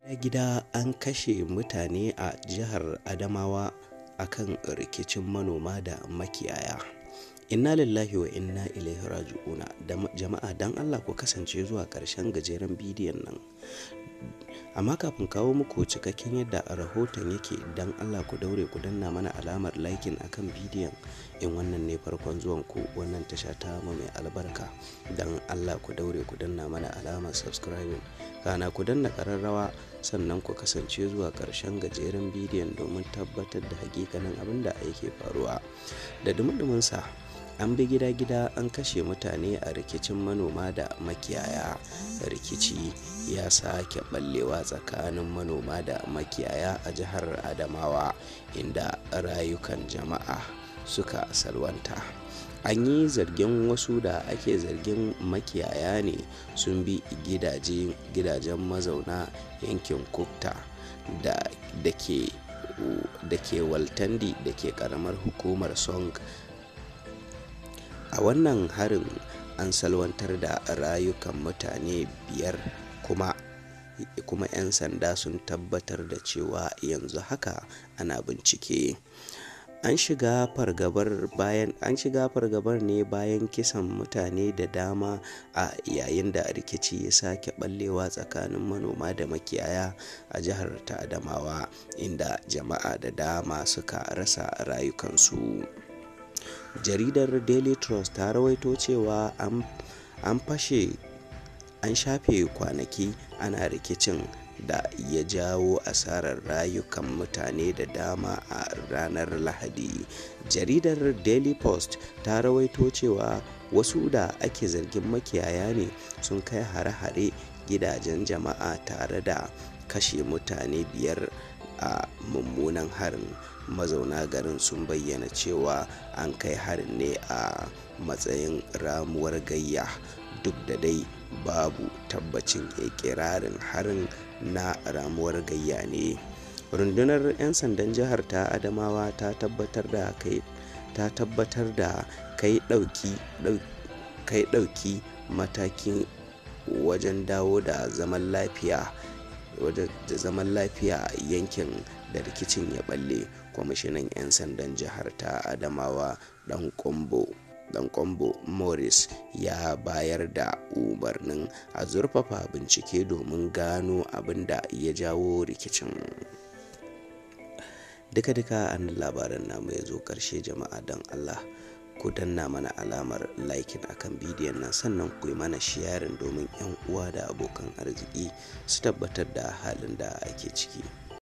Gida an kashe mutane a jihar Adamawa akan rikicin manoma da makiyaya. Inna lillahi wa inna ilaihi raji'una. Jama'a dan Allah ku kasance zuwa ƙarshen gajeren bidiyon nan. Amma kafin kawo muku cikakken yadda rahoton yake, dan Allah ku daure ku danna mana alamar liking akan bidiyon in wannan ne farkon zuwan ku wannan tasha ta mai albarka. Dan Allah ku daure ku danna mana alamar subscribing, kana ku danna ƙararrawa, sannan ku kasance zuwa ƙarshen gajeren bidiyon domin tabbatar da hakikanin abin da yake faruwa. Da dumudumin sa, an bi gida-gida an kashe mutane a rikicin manoma da makiyaya. Rikici ya sake ballewa tsakanin manoma da makiyaya a jihar Adamawa, inda rayukan jama'a suka salwanta. An yi zargin wasu da ake zargin makiyaya ne sun bi gidajen mazauna yankin Kukta da ke Waltandi da ke karamar hukumar Song. A wannan harin an salwantar da rayukan mutane 5 kuma 'yan sanda sun tabbatar da cewa yanzu haka ana bincike. An shiga fargabar ne bayan kisan mutane da dama a yayin da rikici ya sake ballewa tsakanin manoma da makiyaya a jihar ta Adamawa, inda jama'a da dama suka rasa rayukansu. Jaridar Daily Trust ta rawaito cewa an shafe kwanaki ana rikicin da ya jawo asarar rayukan mutane da dama a ranar Lahadi. Jaridar Daily Post ta rawaito cewa wasu da ake zargin makiyaya ne sun kai hare-hare gidajen jama'a tare da kashe mutane 5 a mummunan harin. Mazauna garin sun bayyana cewa an kai harin ne a matsayin ramuwar gayya, duk da dai babu tabbacin ikirarin harin na ramuwar gayya ne. Rundunar 'yan sandan jihar ta Adamawa ta tabbatar da kai ɗauki matakin wajen dawo da zaman lafiya a yankin da rikicin ya balle. Kwamishinan 'yan sandan jihar ta Adamawa Dan Kombo Morris ya bayar da umarnin a zurfafa bincike domin gano abin da ya jawo rikicin. Duka an labaran namu ya zo ƙarshe. Jama'a dan Allah ku danna mana alamar liking akan bidiyon nan, sannan ku yi mana sharing domin 'yan uwa da abokan arziki su tabbatar da halin da ake ciki.